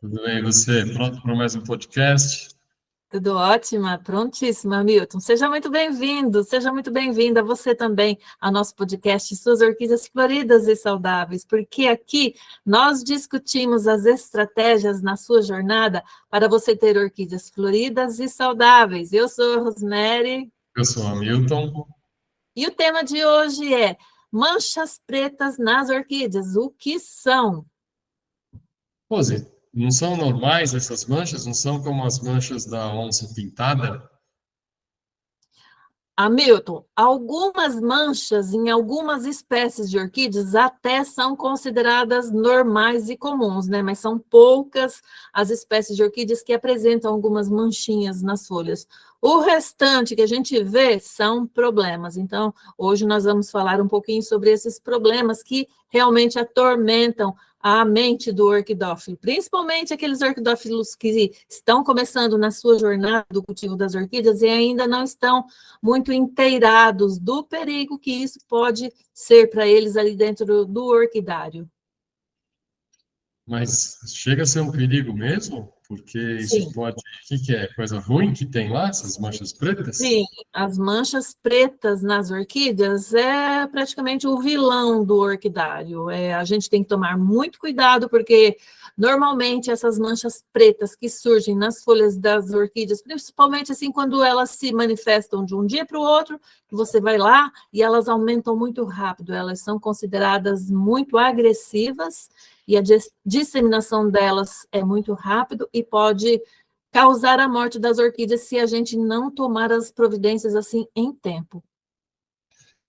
Tudo bem, e você? Pronto para mais um podcast? Tudo ótimo, prontíssima, Milton. Seja muito bem-vindo, seja muito bem-vinda você também ao nosso podcast Suas Orquídeas Floridas e Saudáveis, porque aqui nós discutimos as estratégias na sua jornada para você ter orquídeas floridas e saudáveis. Eu sou a Rosemary Eu sou o Hamilton. e o tema de hoje é manchas pretas nas orquídeas. O que são? Rose, não são normais essas manchas? Não são como as manchas da onça pintada? Hamilton, algumas manchas em algumas espécies de orquídeas até são consideradas normais e comuns, né? Mas são poucas as espécies de orquídeas que apresentam algumas manchinhas nas folhas. O restante que a gente vê são problemas. Então, hoje nós vamos falar um pouquinho sobre esses problemas que realmente atormentam a mente do orquidófilo, principalmente aqueles orquidófilos que estão começando na sua jornada do cultivo das orquídeas e ainda não estão muito inteirados do perigo que isso pode ser para eles ali dentro do orquidário. Mas chega a ser um perigo mesmo? Porque isso Sim. pode. O que que é? Coisa ruim que tem lá, essas manchas pretas? Sim, as manchas pretas nas orquídeas é praticamente o vilão do orquidário. A gente tem que tomar muito cuidado, porque normalmente essas manchas pretas que surgem nas folhas das orquídeas, principalmente assim quando elas se manifestam de um dia para o outro, que você vai lá e elas aumentam muito rápido, elas são consideradas muito agressivas e a disseminação delas é muito rápido e pode causar a morte das orquídeas se a gente não tomar as providências assim em tempo.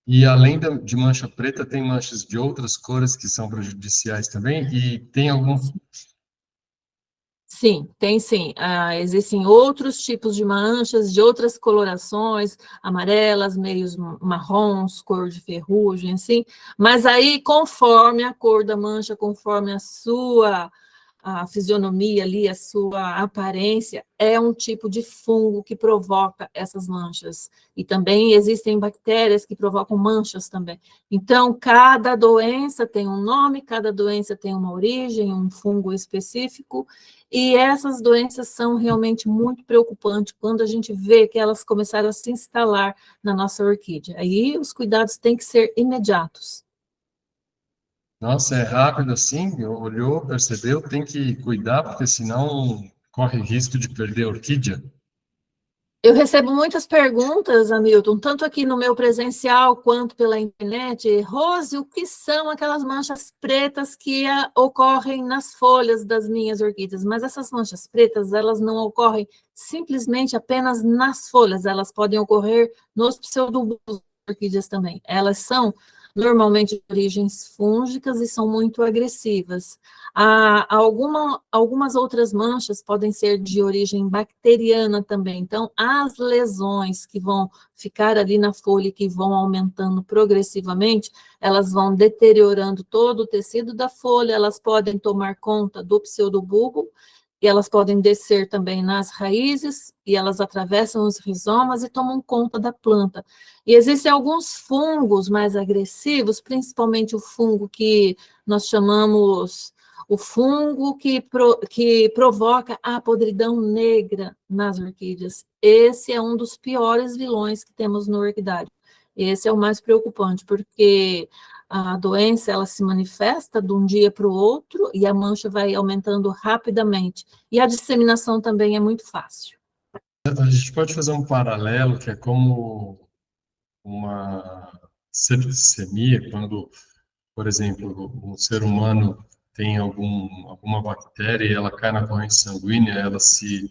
E além de mancha preta, tem manchas de outras cores que são prejudiciais também? E tem algum. Sim, tem sim. Existem outros tipos de manchas, de outras colorações, amarelas, meios marrons, cor de ferrugem, assim, mas aí, conforme a cor da mancha, conforme a fisionomia ali, a sua aparência, é um tipo de fungo que provoca essas manchas. E também existem bactérias que provocam manchas também. Então, cada doença tem um nome, cada doença tem uma origem, um fungo específico, e essas doenças são realmente muito preocupantes quando a gente vê que elas começaram a se instalar na nossa orquídea. Aí os cuidados têm que ser imediatos. Nossa, é rápido assim? Olhou, percebeu, tem que cuidar, porque senão corre risco de perder a orquídea. Eu recebo muitas perguntas, Hamilton, tanto aqui no meu presencial quanto pela internet. Rose, o que são aquelas manchas pretas que ocorrem nas folhas das minhas orquídeas? Mas essas manchas pretas, elas não ocorrem simplesmente apenas nas folhas, elas podem ocorrer nos pseudobulbos das orquídeas também. Elas são normalmente de origens fúngicas e são muito agressivas. Algumas outras manchas podem ser de origem bacteriana também. Então, as lesões que vão ficar ali na folha e que vão aumentando progressivamente, elas vão deteriorando todo o tecido da folha, elas podem tomar conta do pseudobulbo, e elas podem descer também nas raízes, e elas atravessam os rizomas e tomam conta da planta. E existem alguns fungos mais agressivos, principalmente o fungo que nós chamamos o fungo que provoca a podridão negra nas orquídeas. Esse é um dos piores vilões que temos no orquidário. Esse é o mais preocupante, porque a doença ela se manifesta de um dia para o outro e a mancha vai aumentando rapidamente. E a disseminação também é muito fácil. A gente pode fazer um paralelo, que é como uma septicemia, quando, por exemplo, um ser humano tem alguma bactéria e ela cai na corrente sanguínea, ela se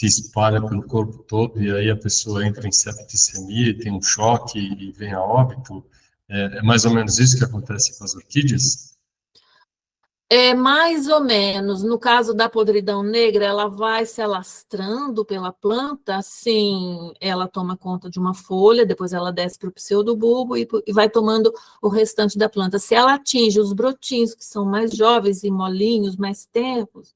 espalha pelo corpo todo e aí a pessoa entra em septicemia, tem um choque e vem a óbito. É mais ou menos isso que acontece com as orquídeas? É mais ou menos, no caso da podridão negra, ela vai se alastrando pela planta, assim, ela toma conta de uma folha, depois ela desce para o pseudobulbo e vai tomando o restante da planta. Se ela atinge os brotinhos, que são mais jovens e molinhos, mais tenros,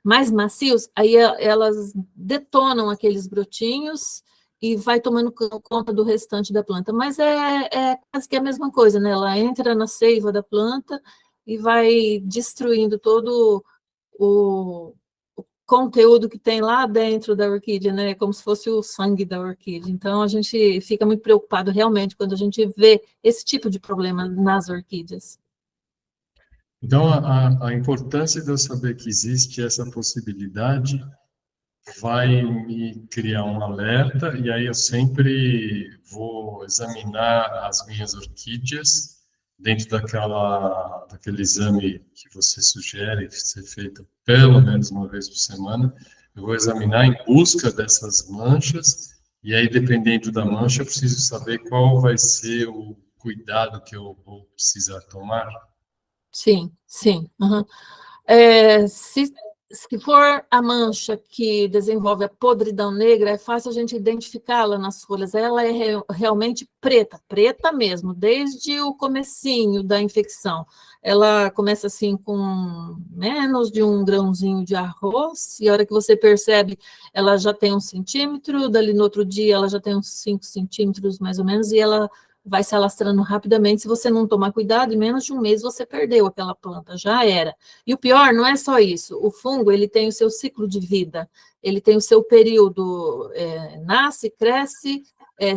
mais macios, aí elas detonam aqueles brotinhos e vai tomando conta do restante da planta. Mas é quase que a mesma coisa, né? Ela entra na seiva da planta e vai destruindo todo o, conteúdo que tem lá dentro da orquídea, né? Como se fosse o sangue da orquídea. Então, a gente fica muito preocupado realmente quando a gente vê esse tipo de problema nas orquídeas. Então, a importância de eu saber que existe essa possibilidade vai me criar um alerta, e aí eu sempre vou examinar as minhas orquídeas dentro daquele exame que você sugere ser feito pelo menos uma vez por semana. Eu vou examinar em busca dessas manchas, e aí, dependendo da mancha, eu preciso saber qual vai ser o cuidado que eu vou precisar tomar. Sim, sim. Uhum. Se for a mancha que desenvolve a podridão negra, é fácil a gente identificá-la nas folhas. Ela é realmente preta, preta mesmo, desde o comecinho da infecção. Ela começa assim com menos de um grãozinho de arroz, e a hora que você percebe, ela já tem 1 centímetro, dali no outro dia ela já tem uns 5 centímetros mais ou menos, e ela vai se alastrando rapidamente. Se você não tomar cuidado, em menos de um mês você perdeu aquela planta, já era. E o pior não é só isso, o fungo ele tem o seu ciclo de vida, ele tem o seu período, nasce, cresce,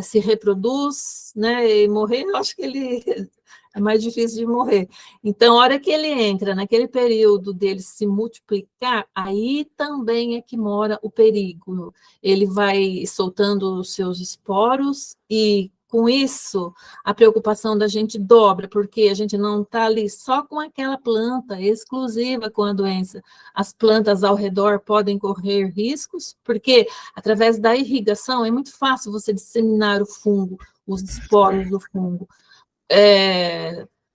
se reproduz, né, e morrer, eu acho que ele é mais difícil de morrer. Então, a hora que ele entra naquele período dele se multiplicar, aí também é que mora o perigo. Ele vai soltando os seus esporos e, com isso, a preocupação da gente dobra, porque a gente não está ali só com aquela planta exclusiva com a doença. As plantas ao redor podem correr riscos, porque através da irrigação é muito fácil você disseminar o fungo, os esporos do fungo.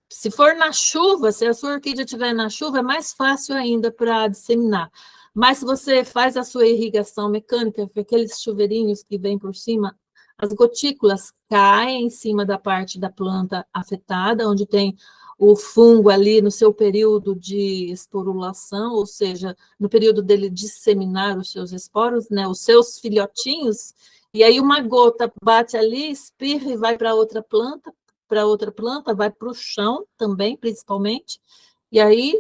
Se for na chuva, se a sua orquídea estiver na chuva, é mais fácil ainda para disseminar. Mas se você faz a sua irrigação mecânica, aqueles chuveirinhos que vêm por cima, as gotículas caem em cima da parte da planta afetada, onde tem o fungo ali no seu período de esporulação, ou seja, no período dele disseminar os seus esporos, né, os seus filhotinhos, e aí uma gota bate ali, espirra e vai para outra planta, vai para o chão também, principalmente, e aí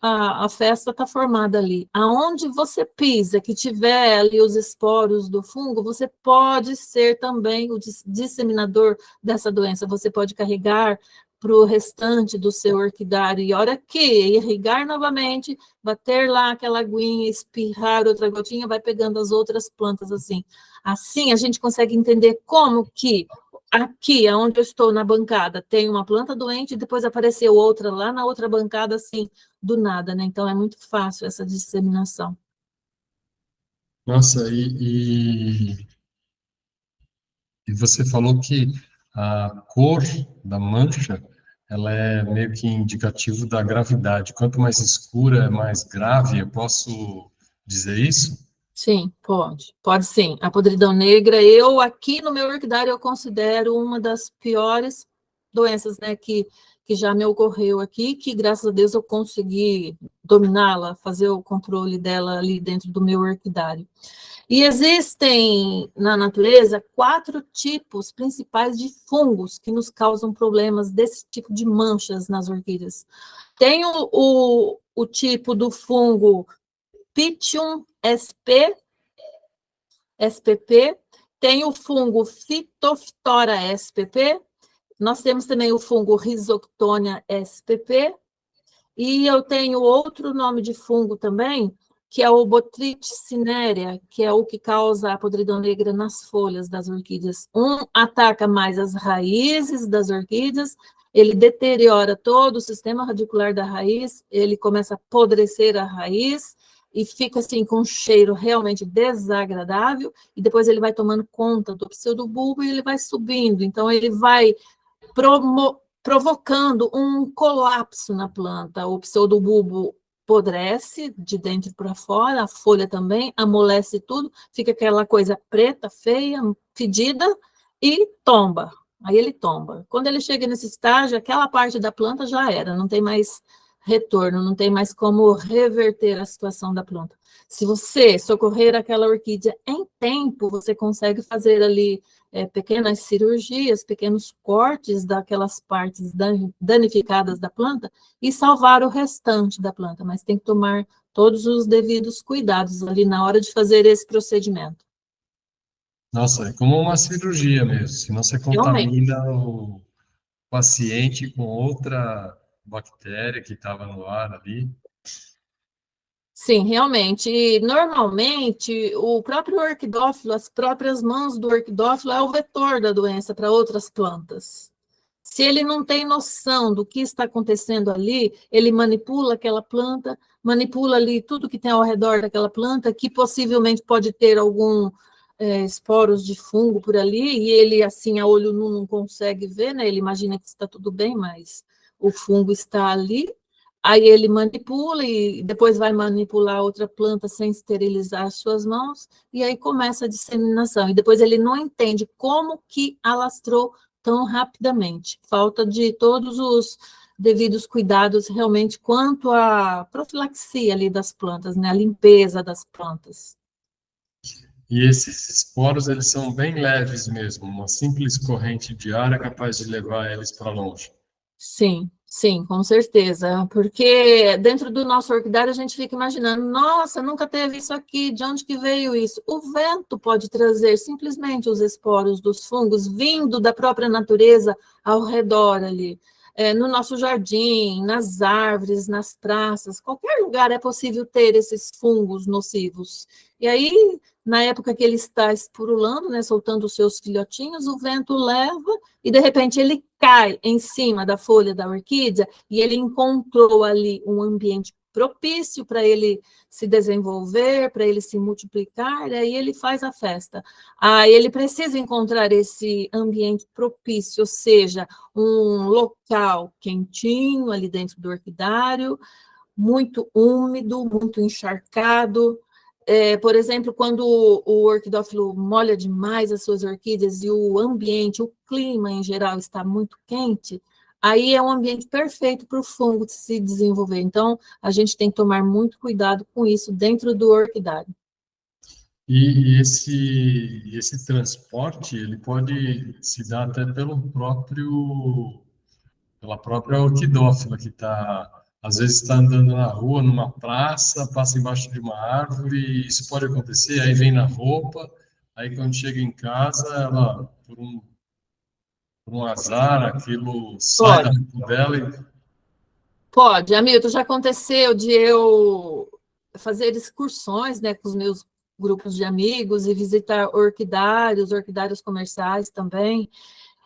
a festa está formada ali. Aonde você pisa, que tiver ali os esporos do fungo, você pode ser também o disseminador dessa doença. Você pode carregar para o restante do seu orquidário. E a hora que irrigar novamente, bater lá aquela aguinha, espirrar outra gotinha, vai pegando as outras plantas assim. Assim a gente consegue entender como que aqui, onde eu estou na bancada, tem uma planta doente e depois apareceu outra lá na outra bancada, assim, do nada, né? Então, é muito fácil essa disseminação. Nossa, e você falou que a cor da mancha, ela é meio que indicativo da gravidade. Quanto mais escura, mais grave, eu posso dizer isso? Sim, pode. Pode sim. A podridão negra, eu aqui no meu orquidário, eu considero uma das piores doenças, né, que já me ocorreu aqui, que graças a Deus eu consegui dominá-la, fazer o controle dela ali dentro do meu orquidário. E existem na natureza 4 tipos principais de fungos que nos causam problemas desse tipo de manchas nas orquídeas. Tem o tipo do fungo Pythium SPP, tem o fungo Phytophthora SPP, nós temos também o fungo Rhizoctonia SPP, e eu tenho outro nome de fungo também, que é o Botrytis cinerea, que é o que causa a podridão negra nas folhas das orquídeas. Um ataca mais as raízes das orquídeas, ele deteriora todo o sistema radicular da raiz, ele começa a apodrecer a raiz, e fica assim com um cheiro realmente desagradável, e depois ele vai tomando conta do pseudobulbo e ele vai subindo, então ele vai provocando um colapso na planta. O pseudobulbo apodrece de dentro para fora, a folha também, amolece tudo, fica aquela coisa preta, feia, fedida, e tomba. Aí ele tomba. Quando ele chega nesse estágio, aquela parte da planta já era, não tem mais retorno, não tem mais como reverter a situação da planta. Se você socorrer aquela orquídea em tempo, você consegue fazer ali pequenas cirurgias, pequenos cortes daquelas partes danificadas da planta e salvar o restante da planta, mas tem que tomar todos os devidos cuidados ali na hora de fazer esse procedimento. Nossa, é como uma cirurgia mesmo, senão você Realmente. contamina o paciente com outra bactéria que estava no ar ali. Sim, realmente. E, normalmente, o próprio orquidófilo, as próprias mãos do orquidófilo é o vetor da doença para outras plantas. Se ele não tem noção do que está acontecendo ali, ele manipula aquela planta, manipula ali tudo que tem ao redor daquela planta, que possivelmente pode ter algum esporos de fungo por ali, e ele, assim, a olho nu não consegue ver, né? Ele imagina que está tudo bem, mas o fungo está ali. Aí ele manipula e depois vai manipular outra planta sem esterilizar as suas mãos, e aí começa a disseminação. E depois ele não entende como que alastrou tão rapidamente. Falta de todos os devidos cuidados realmente quanto à profilaxia ali das plantas, né? A limpeza das plantas. E esses esporos, eles são bem leves mesmo. Uma simples corrente de ar é capaz de levar eles para longe. Sim, sim, com certeza. Porque dentro do nosso orquidário a gente fica imaginando, nossa, nunca teve isso aqui, de onde que veio isso? O vento pode trazer simplesmente os esporos dos fungos vindo da própria natureza ao redor ali. No nosso jardim, nas árvores, nas praças, qualquer lugar é possível ter esses fungos nocivos. E aí, na época que ele está espurulando, né, soltando os seus filhotinhos, o vento leva e de repente ele cai em cima da folha da orquídea e ele encontrou ali um ambiente propício para ele se desenvolver, para ele se multiplicar, e aí ele faz a festa. Aí ele precisa encontrar esse ambiente propício, ou seja, um local quentinho ali dentro do orquidário, muito úmido, muito encharcado. Por exemplo, quando o orquidófilo molha demais as suas orquídeas e o ambiente, o clima em geral está muito quente, aí é um ambiente perfeito para o fungo se desenvolver. Então, a gente tem que tomar muito cuidado com isso dentro do orquidário. E esse transporte, ele pode se dar até pela própria orquidófila, que está, às vezes está andando na rua, numa praça, passa embaixo de uma árvore, e isso pode acontecer, aí vem na roupa, aí quando chega em casa, ela, por um azar, aquilo sai da Pode, roupa dela e... pode. Hamilton, já aconteceu de eu fazer excursões, né, com os meus grupos de amigos e visitar orquidários comerciais também.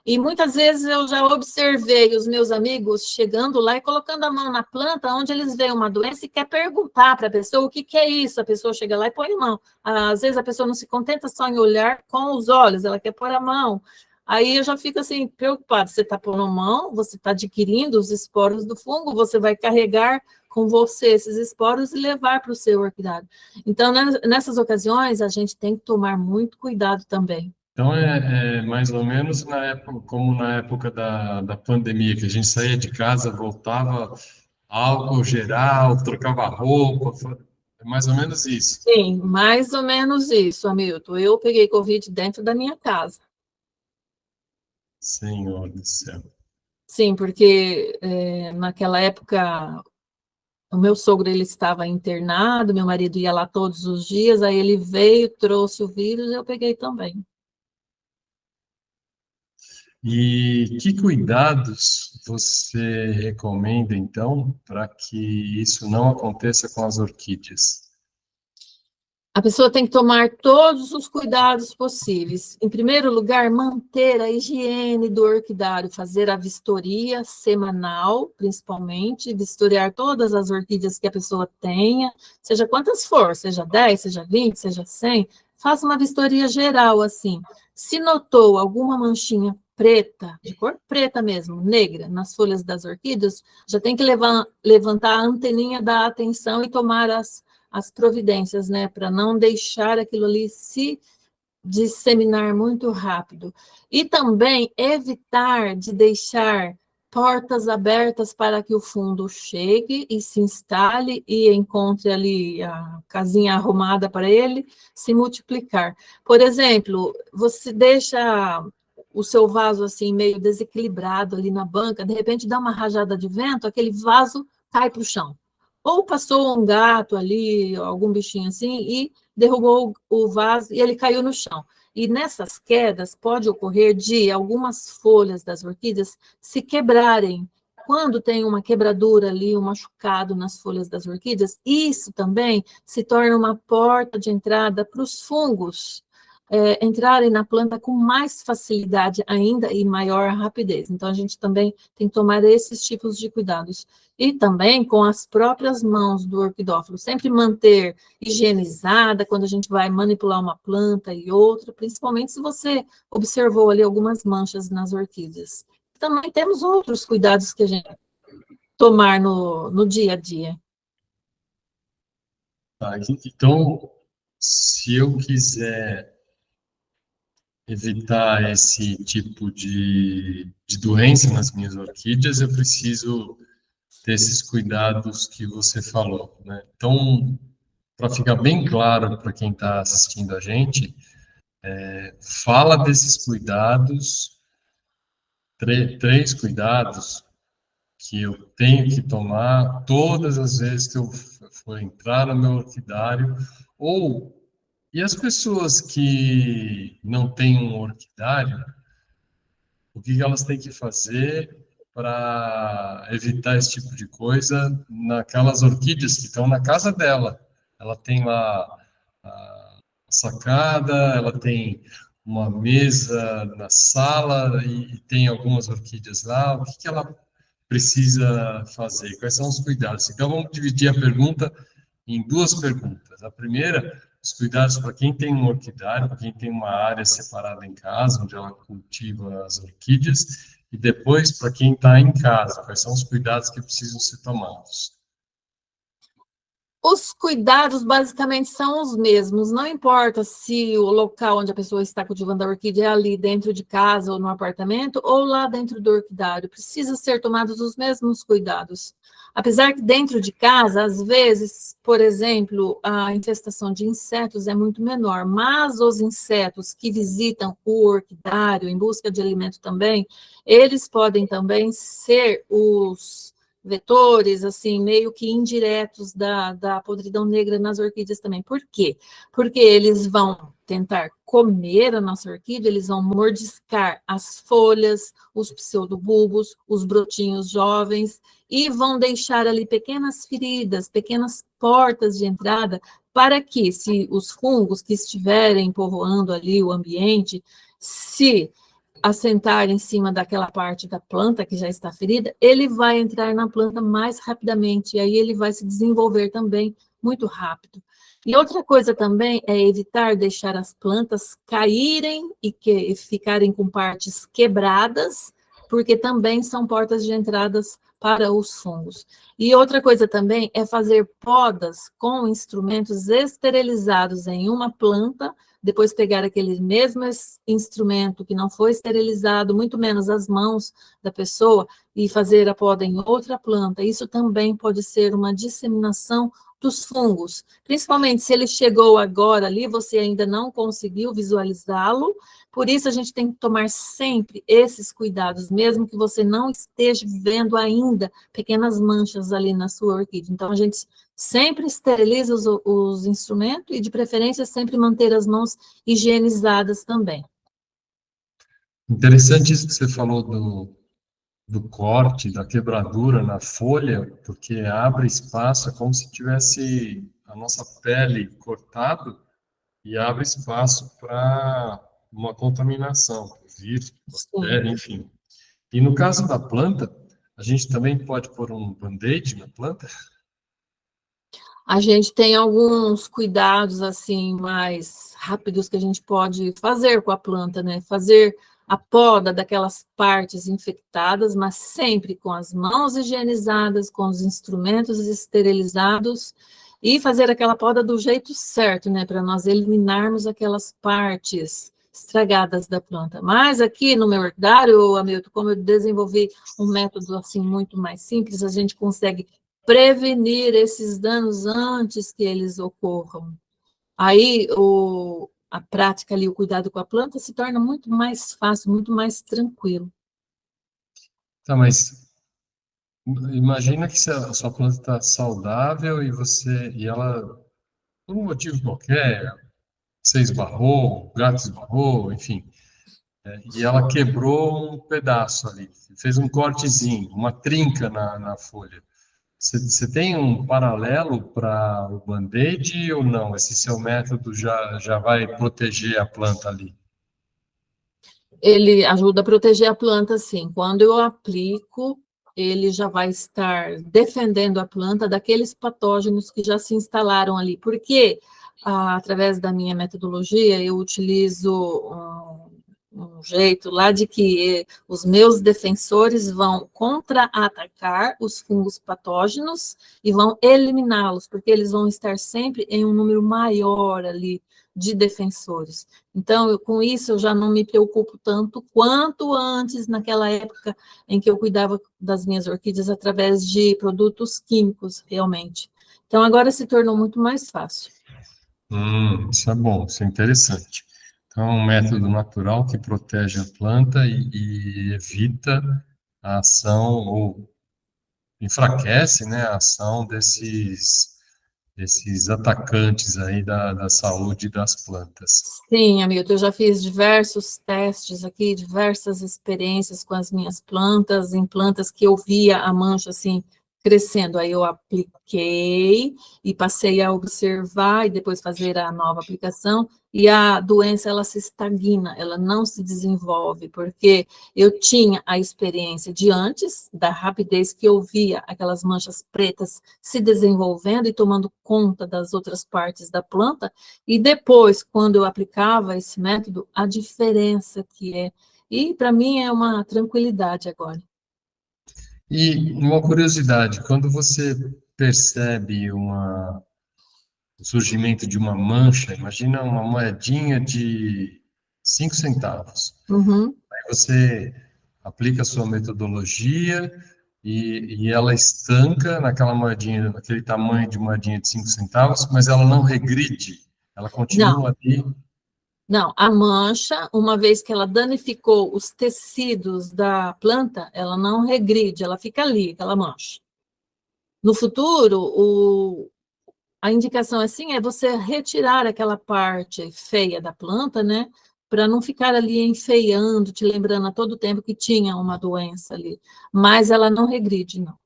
E muitas vezes eu já observei os meus amigos chegando lá e colocando a mão na planta onde eles veem uma doença e quer perguntar para a pessoa o que, que é isso. A pessoa chega lá e põe a mão. Às vezes a pessoa não se contenta só em olhar com os olhos, ela quer pôr a mão. Aí eu já fico assim, preocupada. Você está pondo a mão, você está adquirindo os esporos do fungo, você vai carregar com você esses esporos e levar para o seu orquidário. Então, nessas ocasiões, a gente tem que tomar muito cuidado também. Então, é mais ou menos na época, como na época da pandemia, que a gente saía de casa, voltava álcool geral, trocava roupa, é mais ou menos isso. Sim, mais ou menos isso, Hamilton. Eu peguei Covid dentro da minha casa. Senhor do céu. Sim, porque naquela época o meu sogro ele estava internado, meu marido ia lá todos os dias, aí ele veio, trouxe o vírus, eu peguei também. E que cuidados você recomenda, então, para que isso não aconteça com as orquídeas? A pessoa tem que tomar todos os cuidados possíveis. Em primeiro lugar, manter a higiene do orquidário, fazer a vistoria semanal, principalmente, vistoriar todas as orquídeas que a pessoa tenha, seja quantas for, seja 10, seja 20, seja 100, faça uma vistoria geral, assim. Se notou alguma manchinha preta, de cor preta mesmo, negra, nas folhas das orquídeas, já tem que levantar a anteninha da atenção e tomar as providências, né, para não deixar aquilo ali se disseminar muito rápido. E também evitar de deixar portas abertas para que o fungo chegue e se instale e encontre ali a casinha arrumada para ele se multiplicar. Por exemplo, você deixa o seu vaso assim meio desequilibrado ali na banca, de repente dá uma rajada de vento, aquele vaso cai para o chão. ou passou um gato ali, algum bichinho assim, e derrubou o vaso e ele caiu no chão. E nessas quedas pode ocorrer de algumas folhas das orquídeas se quebrarem. Quando tem uma quebradura ali, um machucado nas folhas das orquídeas, isso também se torna uma porta de entrada para os fungos entrarem na planta com mais facilidade ainda e maior rapidez. Então, a gente também tem que tomar esses tipos de cuidados. E também com as próprias mãos do orquidófilo, sempre manter higienizada quando a gente vai manipular uma planta e outra, principalmente se você observou ali algumas manchas nas orquídeas. Também temos outros cuidados que a gente tomar no dia a dia. Tá, então, se eu quiser evitar esse tipo de doença nas minhas orquídeas, eu preciso ter esses cuidados que você falou, né? Então, para ficar bem claro para quem está assistindo a gente, fala desses cuidados, três cuidados que eu tenho que tomar todas as vezes que eu for entrar no meu orquidário, ou e as pessoas que não têm um orquidário, o que elas têm que fazer para evitar esse tipo de coisa naquelas orquídeas que estão na casa dela? Ela tem lá a sacada, ela tem uma mesa na sala e tem algumas orquídeas lá. O que ela precisa fazer? Quais são os cuidados? Então, vamos dividir a pergunta em duas perguntas. A primeira, os cuidados para quem tem um orquidário, para quem tem uma área separada em casa, onde ela cultiva as orquídeas, e depois para quem está em casa, quais são os cuidados que precisam ser tomados. Os cuidados basicamente são os mesmos, não importa se o local onde a pessoa está cultivando a orquídea é ali dentro de casa ou no apartamento, ou lá dentro do orquidário, precisa ser tomados os mesmos cuidados. Apesar que dentro de casa, às vezes, por exemplo, a infestação de insetos é muito menor, mas os insetos que visitam o orquidário em busca de alimento também, eles podem também ser os vetores, assim, meio que indiretos da podridão negra nas orquídeas também. Por quê? Porque eles vão tentar comer a nossa orquídea, eles vão mordiscar as folhas, os pseudobulbos, os brotinhos jovens, e vão deixar ali pequenas feridas, pequenas portas de entrada, para que, se os fungos que estiverem povoando ali o ambiente, se assentar em cima daquela parte da planta que já está ferida, ele vai entrar na planta mais rapidamente, e aí ele vai se desenvolver também muito rápido. E outra coisa também é evitar deixar as plantas caírem e ficarem com partes quebradas, porque também são portas de entradas para os fungos. E outra coisa também é fazer podas com instrumentos esterilizados em uma planta, depois pegar aquele mesmo instrumento que não foi esterilizado, muito menos as mãos da pessoa, e fazer a poda em outra planta. Isso também pode ser uma disseminação dos fungos, principalmente se ele chegou agora ali, você ainda não conseguiu visualizá-lo, por isso a gente tem que tomar sempre esses cuidados, mesmo que você não esteja vendo ainda pequenas manchas ali na sua orquídea. Então, a gente sempre esteriliza os instrumentos e, de preferência, sempre manter as mãos higienizadas também. Interessante isso que você falou do corte, da quebradura na folha, porque abre espaço, é como se tivesse a nossa pele cortado e abre espaço para uma contaminação, vírus, Sim. bactéria, enfim. E no caso da planta, a gente também pode pôr um band-aid na planta? A gente tem alguns cuidados, assim, mais rápidos que a gente pode fazer com a planta, né? Fazer a poda daquelas partes infectadas, mas sempre com as mãos higienizadas, com os instrumentos esterilizados, e fazer aquela poda do jeito certo, né? Para nós eliminarmos aquelas partes estragadas da planta. Mas aqui no meu orquidário, Hamilton, como eu desenvolvi um método, assim, muito mais simples, a gente consegue prevenir esses danos antes que eles ocorram. Aí a prática ali, o cuidado com a planta se torna muito mais fácil, muito mais tranquilo. Tá, mas imagina que se a sua planta está saudável e ela, por um motivo qualquer, você esbarrou, o gato esbarrou, enfim, e ela quebrou um pedaço ali, fez um cortezinho, uma trinca na folha. Você tem um paralelo para o Band-Aid ou não? Esse seu método já vai proteger a planta ali? Ele ajuda a proteger a planta, sim. Quando eu aplico, ele já vai estar defendendo a planta daqueles patógenos que já se instalaram ali. Porque, através da minha metodologia, eu utilizo um jeito lá de que os meus defensores vão contra-atacar os fungos patógenos e vão eliminá-los, porque eles vão estar sempre em um número maior ali de defensores. Então, com isso, eu já não me preocupo tanto quanto antes, naquela época em que eu cuidava das minhas orquídeas através de produtos químicos, realmente. Então, agora se tornou muito mais fácil. Isso é bom, isso é interessante. Então, é um método natural que protege a planta e evita a ação, ou enfraquece, né, a ação desses atacantes aí da saúde das plantas. Sim, amigo, eu já fiz diversos testes aqui, diversas experiências com as minhas plantas, em plantas que eu via a mancha assim crescendo. Aí eu apliquei e passei a observar e depois fazer a nova aplicação. E a doença ela se estagna, ela não se desenvolve, porque eu tinha a experiência de antes, da rapidez que eu via aquelas manchas pretas se desenvolvendo e tomando conta das outras partes da planta. E depois, quando eu aplicava esse método, a diferença que é. E para mim é uma tranquilidade agora. E uma curiosidade, quando você percebe o surgimento de uma mancha, imagina uma moedinha de 5 centavos. Uhum. Aí você aplica a sua metodologia e ela estanca naquela moedinha, naquele tamanho de moedinha de 5 centavos, mas ela não regride, ela Não, continua ali. não. A mancha, uma vez que ela danificou os tecidos da planta, ela não regride, ela fica ali, aquela mancha. No futuro, a indicação assim é você retirar aquela parte feia da planta, né? Para não ficar ali enfeiando, te lembrando a todo tempo que tinha uma doença ali. Mas ela não regride, não.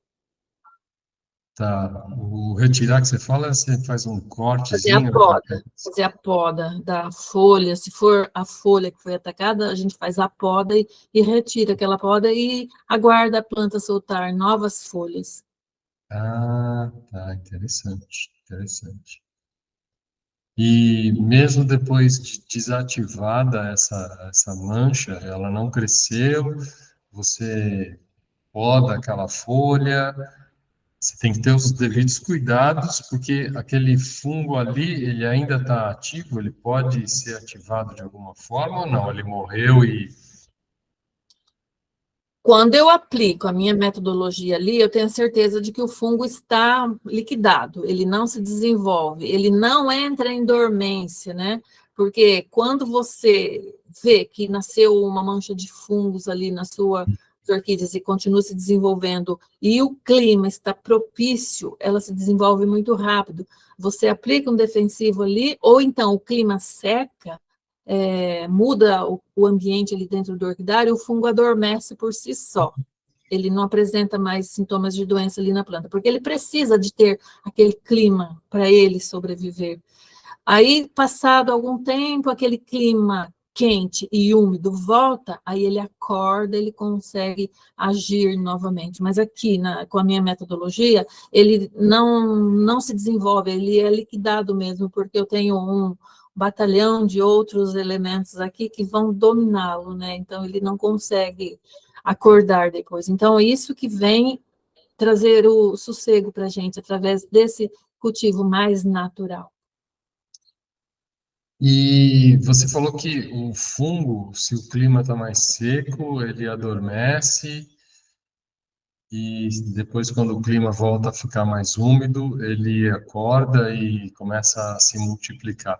Tá, o retirar que você fala, você faz um Fazer a cortezinho na poda, raiz. fazer a poda da folha. Se for a folha que foi atacada, a gente faz a poda e retira aquela poda e aguarda a planta soltar novas folhas. Ah, tá, interessante, interessante. E mesmo depois de desativada essa mancha, ela não cresceu, você poda aquela folha, você tem que ter os devidos cuidados, porque aquele fungo ali, ele ainda está ativo, ele pode ser ativado de alguma forma ou não? Ele morreu e... Quando eu aplico a minha metodologia ali, eu tenho certeza de que o fungo está liquidado, ele não se desenvolve, ele não entra em dormência, né? Porque quando você vê que nasceu uma mancha de fungos ali na sua orquídeas e continua se desenvolvendo, e o clima está propício, ela se desenvolve muito rápido. Você aplica um defensivo ali, ou então o clima seca, muda o ambiente ali dentro do orquidário, o fungo adormece por si só. Ele não apresenta mais sintomas de doença ali na planta, porque ele precisa de ter aquele clima para ele sobreviver. Aí, passado algum tempo, aquele clima quente e úmido volta, aí ele acorda, ele consegue agir novamente. Mas aqui, com a minha metodologia, ele não se desenvolve, ele é liquidado mesmo, porque eu tenho um batalhão de outros elementos aqui que vão dominá-lo, né? Então, ele não consegue acordar depois. Então, é isso que vem trazer o sossego para a gente, através desse cultivo mais natural. E você falou que o fungo, se o clima está mais seco, ele adormece, e depois, quando o clima volta a ficar mais úmido, ele acorda e começa a se multiplicar.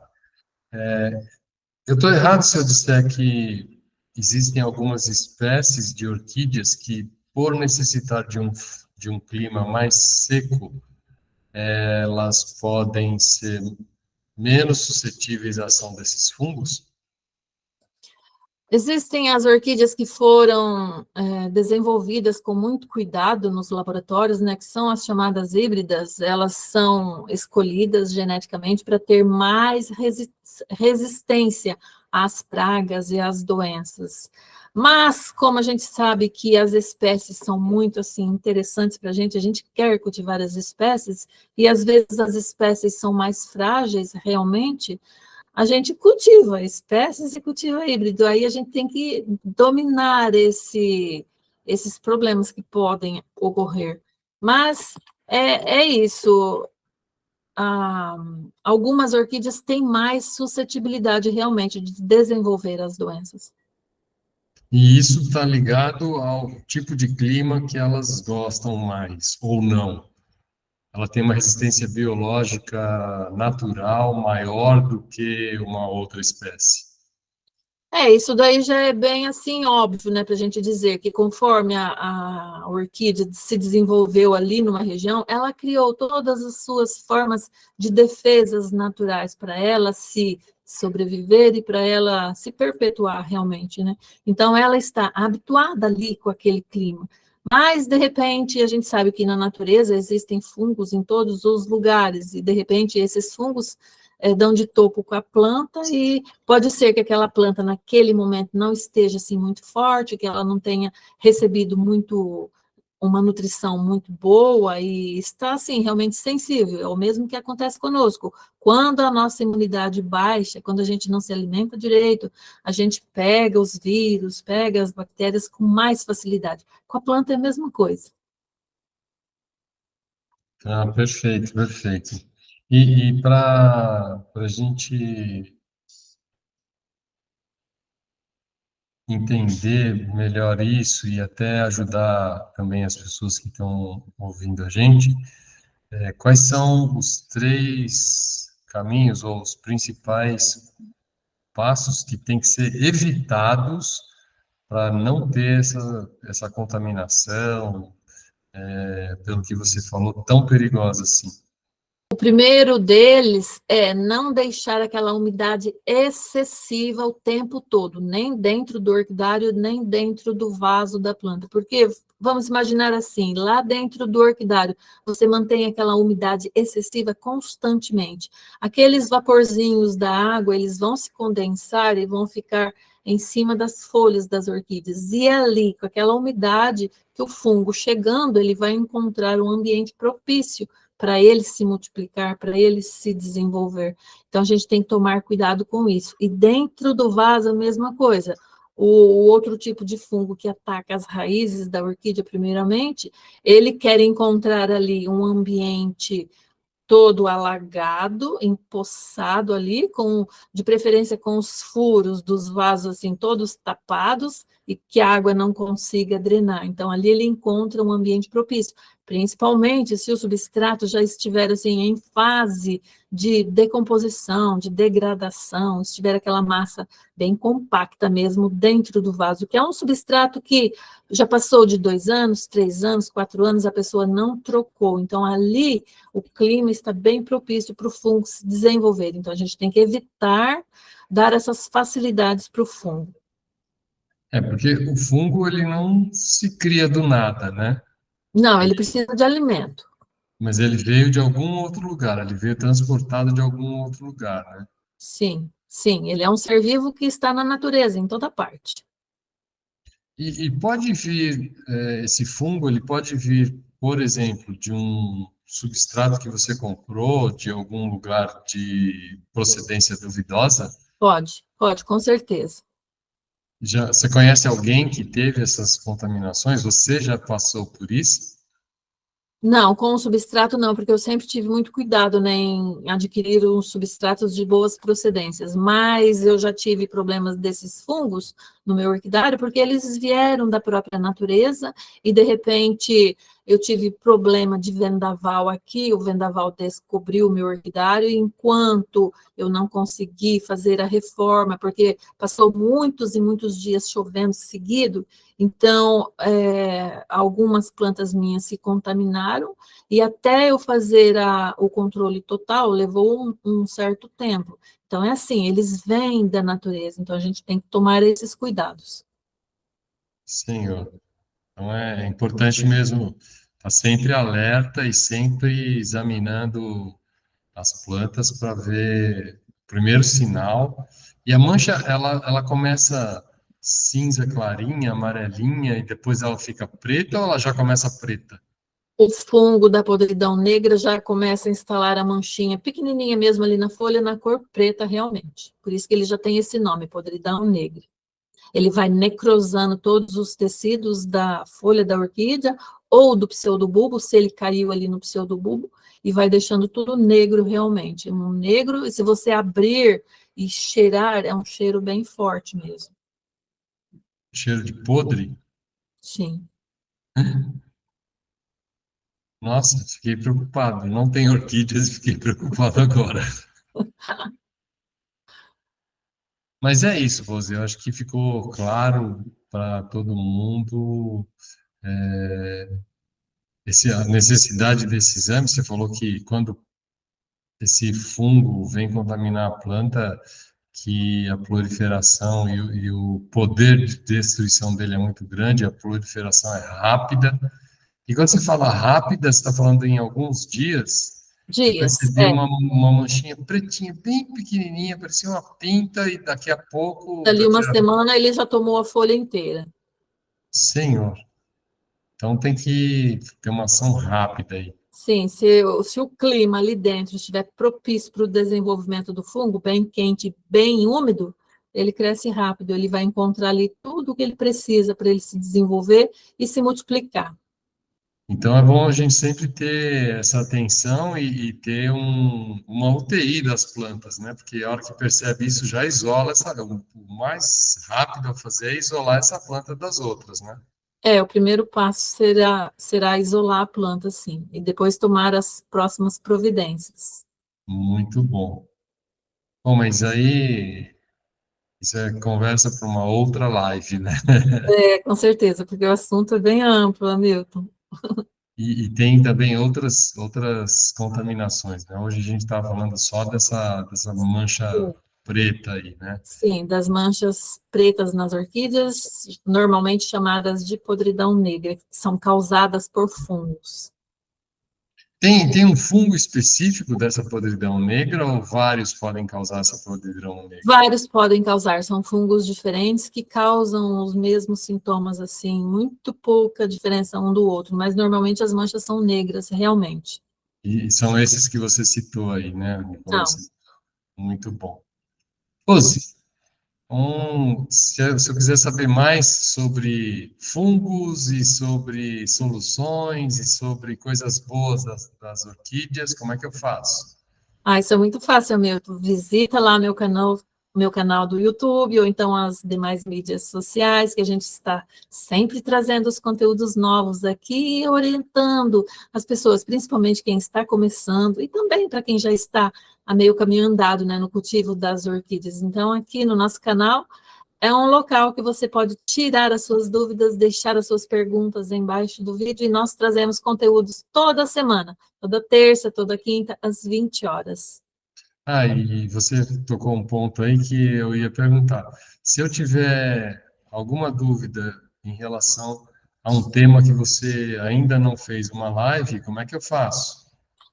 Eu estou errado se eu disser que existem algumas espécies de orquídeas que, por necessitar de de um clima mais seco, elas podem ser menos suscetíveis à ação desses fungos? Existem as orquídeas que foram desenvolvidas com muito cuidado nos laboratórios, né, que são as chamadas híbridas. Elas são escolhidas geneticamente para ter mais resistência às pragas e às doenças. Mas, como a gente sabe que as espécies são muito assim interessantes para a gente quer cultivar as espécies, e às vezes as espécies são mais frágeis realmente, a gente cultiva espécies e cultiva híbrido. Aí a gente tem que dominar esses problemas que podem ocorrer. Mas é isso. Algumas orquídeas têm mais suscetibilidade realmente de desenvolver as doenças. E isso está ligado ao tipo de clima que elas gostam mais, ou não. Ela tem uma resistência biológica natural maior do que uma outra espécie. Isso daí já é bem assim óbvio, né, para a gente dizer que conforme a orquídea se desenvolveu ali numa região, ela criou todas as suas formas de defesas naturais para ela se sobreviver e para ela se perpetuar realmente, né? Então ela está habituada ali com aquele clima. Mas, de repente, a gente sabe que na natureza existem fungos em todos os lugares, e de repente esses fungos dão de topo com a planta, e pode ser que aquela planta naquele momento não esteja assim muito forte, que ela não tenha recebido uma nutrição muito boa e está assim realmente sensível. É o mesmo que acontece conosco. Quando a nossa imunidade baixa, quando a gente não se alimenta direito, a gente pega os vírus, pega as bactérias com mais facilidade. Com a planta é a mesma coisa. Ah, perfeito, perfeito. E para a gente entender melhor isso e até ajudar também as pessoas que estão ouvindo a gente, quais são os três caminhos ou os principais passos que têm que ser evitados para não ter essa contaminação, pelo que você falou, tão perigosa assim? O primeiro deles é não deixar aquela umidade excessiva o tempo todo, nem dentro do orquidário, nem dentro do vaso da planta. Porque, vamos imaginar assim, lá dentro do orquidário, você mantém aquela umidade excessiva constantemente. Aqueles vaporzinhos da água, eles vão se condensar e vão ficar em cima das folhas das orquídeas. E ali, com aquela umidade, que o fungo chegando, ele vai encontrar um ambiente propício para ele se multiplicar, para ele se desenvolver. Então, a gente tem que tomar cuidado com isso. E dentro do vaso, a mesma coisa. O outro tipo de fungo que ataca as raízes da orquídea, primeiramente, ele quer encontrar ali um ambiente todo alagado, empoçado ali, de preferência com os furos dos vasos assim todos tapados e que a água não consiga drenar. Então ali ele encontra um ambiente propício, principalmente se o substrato já estiver assim em fase de decomposição, de degradação, estiver aquela massa bem compacta mesmo dentro do vaso, que é um substrato que já passou de 2 anos, 3 anos, 4 anos, a pessoa não trocou. Então ali o clima está bem propício para o fungo se desenvolver. Então, a gente tem que evitar dar essas facilidades para o fungo. Porque o fungo ele não se cria do nada, né? Não, ele precisa de alimento. Mas ele veio de algum outro lugar, ele veio transportado de algum outro lugar, né? Sim, sim, ele é um ser vivo que está na natureza, em toda parte. E pode vir, esse fungo, ele pode vir, por exemplo, de um substrato que você comprou, de algum lugar de procedência duvidosa? Pode, com certeza. Você conhece alguém que teve essas contaminações? Você já passou por isso? Não, com o substrato não, porque eu sempre tive muito cuidado, né, em adquirir os substratos de boas procedências, mas eu já tive problemas desses fungos no meu orquidário, porque eles vieram da própria natureza e, de repente, eu tive problema de vendaval aqui, o vendaval descobriu o meu orquidário, e enquanto eu não consegui fazer a reforma, porque passou muitos e muitos dias chovendo seguido, então algumas plantas minhas se contaminaram, e até eu fazer o controle total, levou um certo tempo. Então, é assim, eles vêm da natureza, então a gente tem que tomar esses cuidados. Senhor. Então é importante mesmo estar sempre alerta e sempre examinando as plantas para ver o primeiro sinal. E a mancha, ela começa cinza clarinha, amarelinha, e depois ela fica preta ou ela já começa preta? O fungo da podridão negra já começa a instalar a manchinha pequenininha mesmo ali na folha, na cor preta realmente. Por isso que ele já tem esse nome, podridão negra. Ele vai necrosando todos os tecidos da folha da orquídea ou do pseudobulbo, se ele caiu ali no pseudobulbo, e vai deixando tudo negro realmente. Um negro, e se você abrir e cheirar, é um cheiro bem forte mesmo. Cheiro de podre? Sim. Nossa, fiquei preocupado. Não tem orquídeas e fiquei preocupado agora. Mas é isso, Rose. Eu acho que ficou claro para todo mundo a necessidade desse exame. Você falou que quando esse fungo vem contaminar a planta, que a proliferação e o poder de destruição dele é muito grande, a proliferação é rápida. E quando você fala rápida, você está falando em alguns dias. Eu Dias, percebi uma manchinha pretinha, bem pequenininha, parecia uma pinta, e daqui a pouco, ali uma semana ele já tomou a folha inteira. Senhor. Então tem que ter uma ação rápida aí. Sim, se o clima ali dentro estiver propício para o desenvolvimento do fungo, bem quente, bem úmido, ele cresce rápido, ele vai encontrar ali tudo o que ele precisa para ele se desenvolver e se multiplicar. Então é bom a gente sempre ter essa atenção e ter uma UTI das plantas, né? Porque a hora que percebe isso já isola o mais rápido a fazer é isolar essa planta das outras, né? O primeiro passo será isolar a planta, sim, e depois tomar as próximas providências. Muito bom. Bom, mas aí isso é conversa para uma outra live, né? Com certeza, porque o assunto é bem amplo, Hamilton. E tem também outras contaminações, né? Hoje a gente está falando só dessa mancha preta aí, né? Sim, das manchas pretas nas orquídeas, normalmente chamadas de podridão negra, que são causadas por fungos. Tem um fungo específico dessa podridão negra ou vários podem causar essa podridão negra? Vários podem causar, são fungos diferentes que causam os mesmos sintomas, assim, muito pouca diferença um do outro, mas normalmente as manchas são negras, realmente. E são esses que você citou aí, né, no Não, começo. Muito bom. Rose, se eu quiser saber mais sobre fungos e sobre soluções e sobre coisas boas das orquídeas, como é que eu faço? isso é muito fácil, Milton. Visita lá meu canal do YouTube, ou então as demais mídias sociais, que a gente está sempre trazendo os conteúdos novos aqui, e orientando as pessoas, principalmente quem está começando, e também para quem já está a meio caminho andado, né, no cultivo das orquídeas. Então, aqui no nosso canal, é um local que você pode tirar as suas dúvidas, deixar as suas perguntas embaixo do vídeo, e nós trazemos conteúdos toda semana, toda terça, toda quinta, às 20 horas. Ah, e você tocou um ponto aí que eu ia perguntar. Se eu tiver alguma dúvida em relação a um tema que você ainda não fez uma live, como é que eu faço?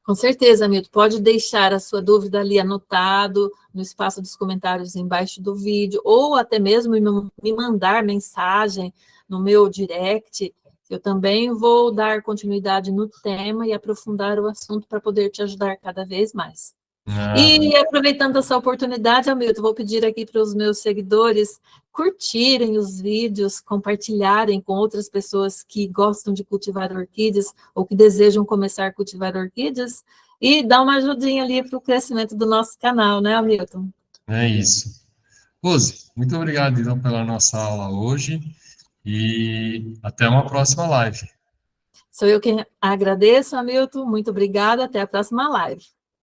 Com certeza, Milton, pode deixar a sua dúvida ali anotado no espaço dos comentários embaixo do vídeo, ou até mesmo me mandar mensagem no meu direct. Eu também vou dar continuidade no tema e aprofundar o assunto para poder te ajudar cada vez mais. Ah, E aproveitando essa oportunidade, Hamilton, vou pedir aqui para os meus seguidores curtirem os vídeos, compartilharem com outras pessoas que gostam de cultivar orquídeas ou que desejam começar a cultivar orquídeas e dar uma ajudinha ali para o crescimento do nosso canal, né, Hamilton? é isso. Rose, muito obrigado então pela nossa aula hoje e até uma próxima live. Sou eu quem agradeço, Hamilton. Muito obrigada. Até a próxima live.